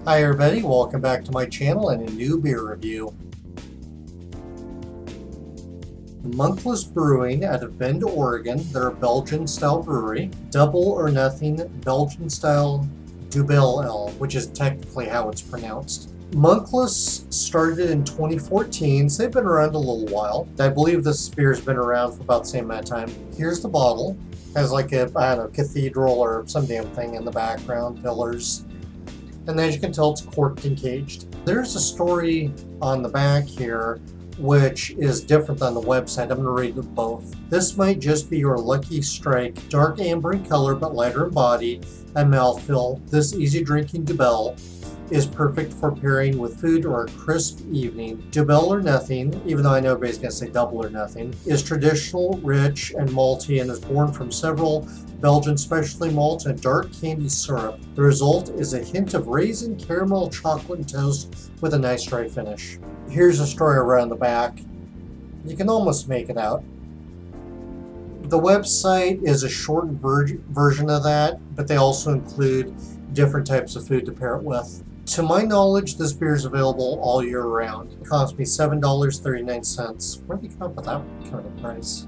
Hi everybody, welcome back to my channel and a new beer review. Monkless Brewing out of Bend, Oregon. They're a Belgian style brewery. Double or Nothing Belgian style Dubbel, which is technically how it's pronounced. Monkless started in 2014, so they've been around a little while. I believe this beer's been around for about the same amount of time. Here's the bottle. Has like a, I don't know, cathedral or some damn thing in the background, pillars. And as you can tell, it's corked and caged. There's a story on the back here which is different than the website. I'm going to read them both. This might just be your lucky strike. Dark amber in color but lighter in body and mouthfeel. This easy drinking Dubbel is perfect for pairing with food or a crisp evening. Dubbel or Nothing, even though I know everybody's going to say Double or Nothing, is traditional, rich, and malty and is born from several Belgian specialty malts and dark candy syrup. The result is a hint of raisin, caramel, chocolate, and toast with a nice dry finish. Here's a story around the back. You can almost make it out. The website is a shortened version of that, but they also include different types of food to pair it with. To my knowledge, this beer is available all year round. It cost me $7.39. Where did they come up with that kind of price?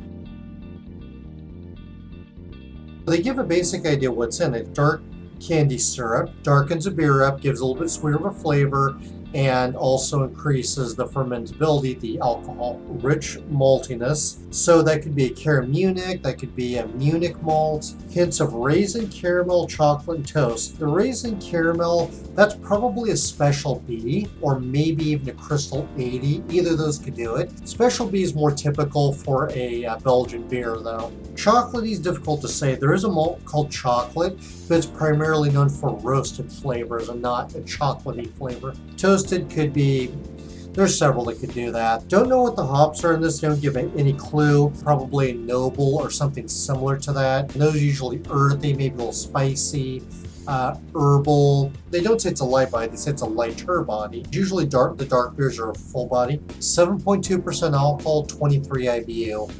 They give a basic idea what's in it. Dark candy syrup darkens a beer up, gives a little bit sweeter of a flavor, and also increases the fermentability, the alcohol. Rich maltiness, so that could be a Caramunic, that could be a Munich malt. Hints of raisin, caramel, chocolate, and toast. The raisin caramel, that's probably a Special B, or maybe even a Crystal 80. Either of those could do it. Special B is more typical for a Belgian beer though. Chocolatey is difficult to say. There is a malt called chocolate, but it's primarily known for roasted flavors and not a chocolatey flavor. Toasted could be, there's several that could do that. Don't know what the hops are in this, don't give any clue. Probably a Noble or something similar to that. And those are usually earthy, maybe a little spicy, herbal. They don't say it's a light body, they say it's a lighter body. Usually the dark beers are a full body. 7.2% alcohol, 23 IBU.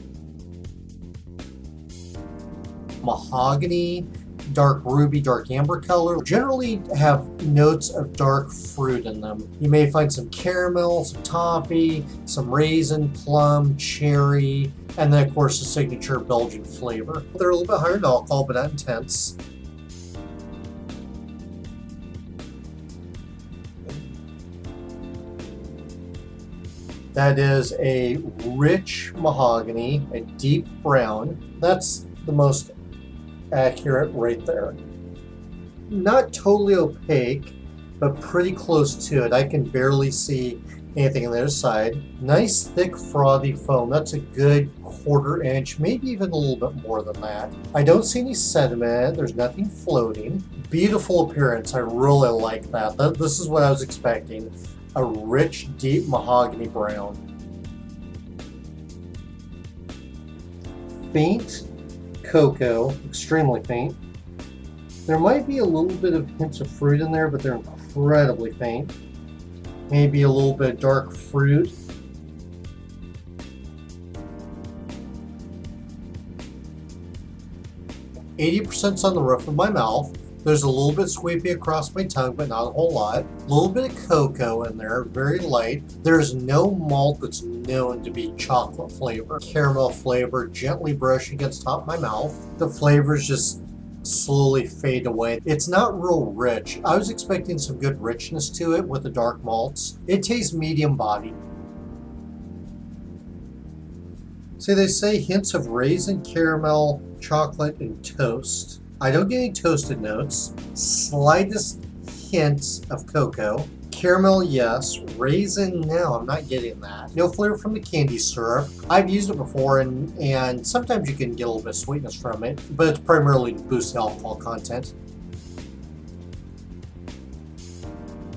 Mahogany, dark ruby, dark amber color. Generally have notes of dark fruit in them. You may find some caramel, some toffee, some raisin, plum, cherry, and then of course the signature Belgian flavor. They're a little bit higher in alcohol, but not intense. That is a rich mahogany, a deep brown. That's the most accurate right there. Not totally opaque, but pretty close to it. I can barely see anything on the other side. Nice thick frothy foam. That's a good 1/4 inch, maybe even a little bit more than that. I don't see any sediment. There's nothing floating. Beautiful appearance. I really like that. This is what I was expecting. A rich, deep mahogany brown. Faint cocoa, extremely faint. There might be a little bit of hints of fruit in there, but they're incredibly faint. Maybe a little bit of dark fruit. %'s on the roof of my mouth. There's a little bit sweepy across my tongue, but not a whole lot. A little bit of cocoa in there, very light. There's no malt that's known to be chocolate flavor. Caramel flavor gently brush against the top of my mouth. The flavors just slowly fade away. It's not real rich. I was expecting some good richness to it with the dark malts. It tastes medium body. So they say hints of raisin, caramel, chocolate, and toast. I don't get any toasted notes. Slightest hints of cocoa. Caramel, yes. Raisin, no, I'm not getting that. No flavor from the candy syrup. I've used it before, and sometimes you can get a little bit of sweetness from it, but it's primarily to boost the alcohol content.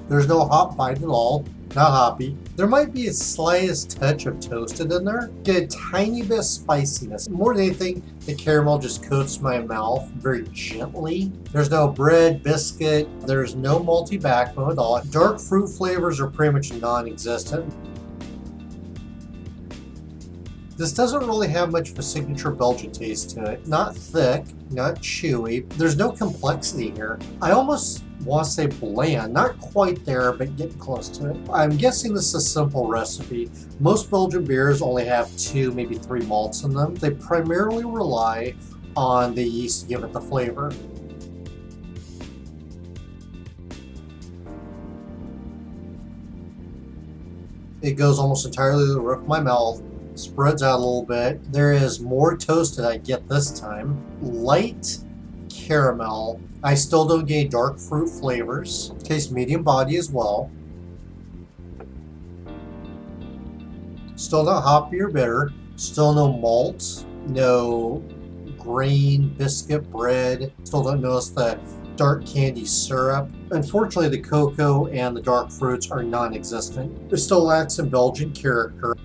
There's no hop bite at all. Not hoppy. There might be a slightest touch of toasted in there. Get a tiny bit of spiciness. More than anything, the caramel just coats my mouth very gently. There's no bread, biscuit. There's no malty backbone at all. Dark fruit flavors are pretty much non-existent. This doesn't really have much of a signature Belgian taste to it. Not thick, not chewy. There's no complexity here. I almost want to say bland. Not quite there, but getting close to it. I'm guessing this is a simple recipe. Most Belgian beers only have 2, maybe 3 malts in them. They primarily rely on the yeast to give it the flavor. It goes almost entirely to the roof of my mouth, spreads out a little bit. There is more toast than I get this time. Light caramel. I still don't get dark fruit flavors. Tastes medium body as well. Still not hoppy or bitter. Still no malt, no grain, biscuit, bread. Still don't notice the dark candy syrup. Unfortunately, the cocoa and the dark fruits are non-existent. It still lacks some Belgian character.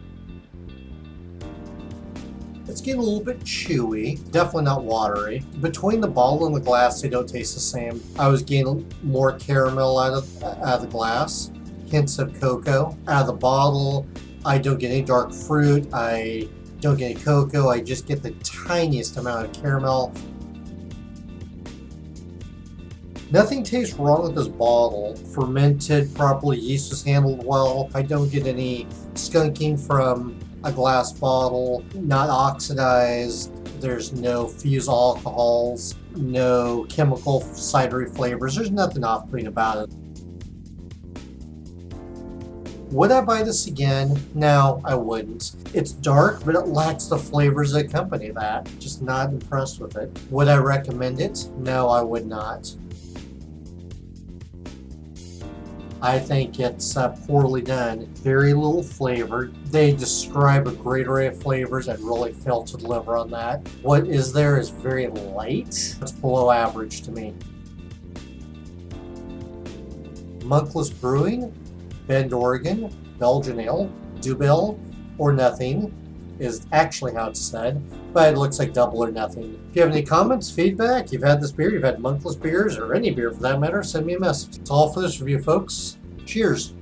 It's getting a little bit chewy, definitely not watery. Between the bottle and the glass, they don't taste the same. I was getting more caramel out of the glass, hints of cocoa. Out of the bottle, I don't get any dark fruit, I don't get any cocoa, I just get the tiniest amount of caramel. Nothing tastes wrong with this bottle. Fermented properly, yeast was handled well. I don't get any skunking from a glass bottle, not oxidized. There's no fusel alcohols, no chemical cidery flavors. There's nothing off-putting about it. Would I buy this again? No, I wouldn't. It's dark, but it lacks the flavors that accompany that. Just not impressed with it. Would I recommend it? No, I would not. I think it's poorly done. Very little flavor. They describe a great array of flavors and really fail to deliver on that. What is there is very light. It's below average to me. Monkless Brewing, Bend, Oregon, Belgian Ale, Dubbel or nothing is actually how it's said, but it looks like double or nothing. If you have any comments, feedback, you've had this beer, you've had Monkless beers, or any beer for that matter, send me a message. That's all for this review, folks. Cheers.